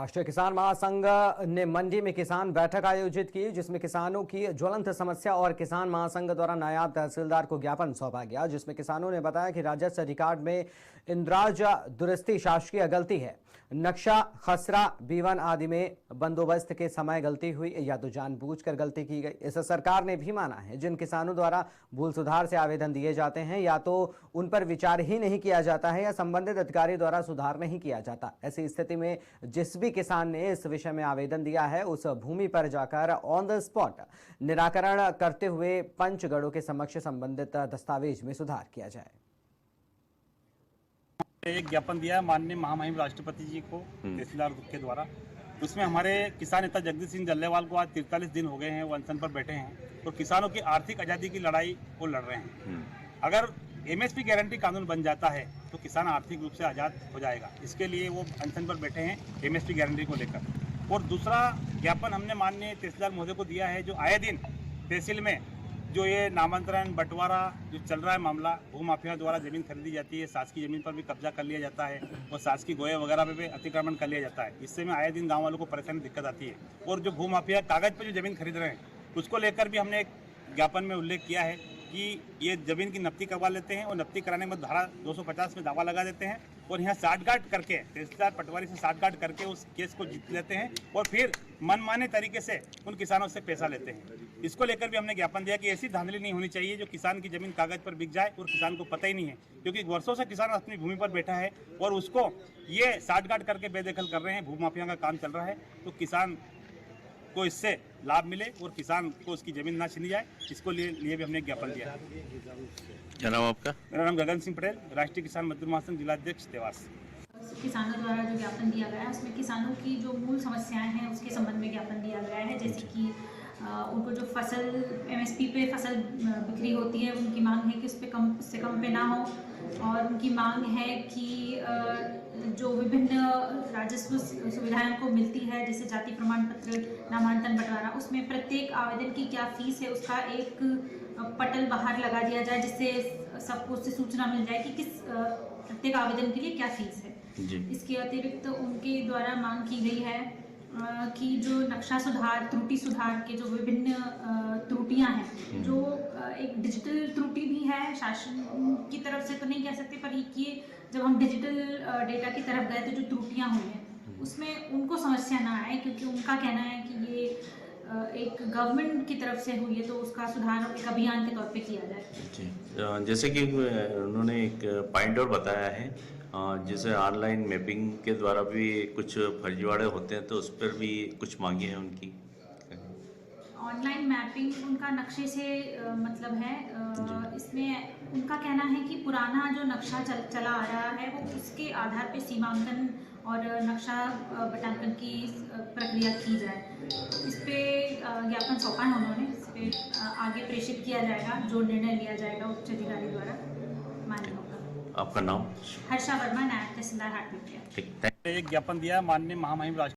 राष्ट्रीय किसान महासंघ ने मंडी में किसान बैठक आयोजित की, जिसमें किसानों की ज्वलंत समस्या और किसान महासंघ द्वारा नायब तहसीलदार को ज्ञापन सौंपा गया, जिसमें किसानों ने बताया कि राजस्व रिकॉर्ड में इंद्राज दुरुस्ती शासकीय गलती है, नक्शा खसरा बीवन आदि में बंदोबस्त के समय गलती हुई या तो जानबूझकर गलती की गई। इस सरकार ने भी माना है जिन किसानों द्वारा भूल सुधार से आवेदन दिए जाते हैं या तो उन पर विचार ही नहीं किया जाता है या संबंधित अधिकारी द्वारा सुधार नहीं किया जाता। ऐसी स्थिति में जिस भी किसान ने इस विषय में आवेदन दिया है उस भूमि पर जाकर ऑन द स्पॉट निराकरण करते हुए पंचगढ़ों के समक्ष संबंधित दस्तावेज में सुधार किया जाए। एक ज्ञापन दिया है माननीय महामहिम राष्ट्रपति जी को तहसीलदार के द्वारा। उसमें हमारे किसान नेता जगदीश सिंह जल्लेवाल को आज 43 दिन हो गए हैं, वो अनशन पर बैठे हैं और किसानों की आर्थिक आज़ादी की लड़ाई वो लड़ रहे हैं। अगर एमएसपी गारंटी कानून बन जाता है तो किसान आर्थिक रूप से आज़ाद हो जाएगा। इसके लिए वो अनशन पर बैठे हैं एमएसपी गारंटी को लेकर। और दूसरा ज्ञापन हमने माननीय तहसीलदार महोदय को दिया है, जो आए दिन तहसील में जो ये नामांतरण बंटवारा जो चल रहा है मामला, भूमाफिया द्वारा जमीन खरीदी जाती है, शासकीय जमीन पर भी कब्जा कर लिया जाता है और शासकीय गोये वगैरह पे भी अतिक्रमण कर लिया जाता है। इससे में आए दिन गांव वालों को परेशानी दिक्कत आती है। और जो भूमाफिया कागज पर जो जमीन खरीद रहे हैं उसको लेकर भी हमने एक ज्ञापन में उल्लेख किया है कि ये जमीन की नफ्ती करवा लेते हैं और नफ्ती कराने में धारा 250 में दावा लगा देते हैं और यहाँ साठगांठ करके तहसीलदार पटवारी से साठगांठ करके उस केस को जीत लेते हैं और फिर मनमाने तरीके से उन किसानों से पैसा लेते हैं। इसको लेकर भी हमने ज्ञापन दिया कि ऐसी धांधली नहीं होनी चाहिए जो किसान की जमीन कागज पर बिक जाए और किसान को पता ही नहीं है, क्योंकि वर्षों से किसान अपनी भूमि पर बैठा है और उसको ये साठगांठ करके बेदखल कर रहे हैं। भूमाफिया का काम चल रहा है तो किसान को इससे लाभ मिले और किसान को उसकी जमीन ना छीनी जाए, इसको लिए भी हमने ज्ञापन दिया है। क्या नाम आपका? मेरा नाम गगन सिंह पटेल, राष्ट्रीय किसान मजदूर महासंघ जिलाध्यक्ष देवास। किसानों द्वारा जो ज्ञापन दिया गया है उसमें किसानों की जो मूल समस्याएं हैं उसके संबंध में ज्ञापन दिया गया है, जैसे कि उनको जो फसल एमएसपी पे फसल बिक्री होती है उनकी मांग है कि उससे कम पे ना हो, और उनकी मांग है कि जो विभिन्न राजस्व सुविधाएं को मिलती है जैसे जाति प्रमाण पत्र, नामांतरण बंटवारा, उसमें प्रत्येक आवेदन की क्या फीस है उसका एक पटल बाहर लगा दिया जाए, जिससे सबको उससे सूचना मिल जाए कि किस प्रत्येक आवेदन के लिए क्या फीस है। इसके अतिरिक्त उनके द्वारा मांग की गई है कि जो नक्शा सुधार, त्रुटि सुधार के जो विभिन्न त्रुटियां हैं, जो एक डिजिटल त्रुटि भी है, शासन की तरफ से तो नहीं कह सकते, पर ये जब हम डिजिटल डेटा की तरफ गए तो जो त्रुटियां हुई हैं उसमें उनको समस्या ना आए, क्योंकि उनका कहना है कि ये एक गवर्नमेंट की तरफ से हुई है तो उसका सुधार एक अभियान के तौर पे किया जाए। जैसे कि उन्होंने एक पॉइंट और बताया है, जैसे ऑनलाइन मैपिंग के द्वारा भी कुछ फर्जीवाड़े होते हैं तो उस पर भी कुछ मांगे हैं उनकी। ऑनलाइन मैपिंग उनका नक्शे से मतलब है, इसमें उनका कहना है कि पुराना जो नक्शा चला आ रहा है वो उसके आधार पे सीमांकन और नक्शा बटांकन की प्रक्रिया की जाए। इस पे ज्ञापन सौंपा है उन्होंने, इस पे आगे प्रेषित किया जाएगा, जो निर्णय लिया जाएगा उच्च अधिकारी द्वारा मान्य होगा। आपका नाम? हर्षा वर्मा, नायब तहसीलदार हाटपिपलिया। एक ज्ञापन दिया माननीय महामहिम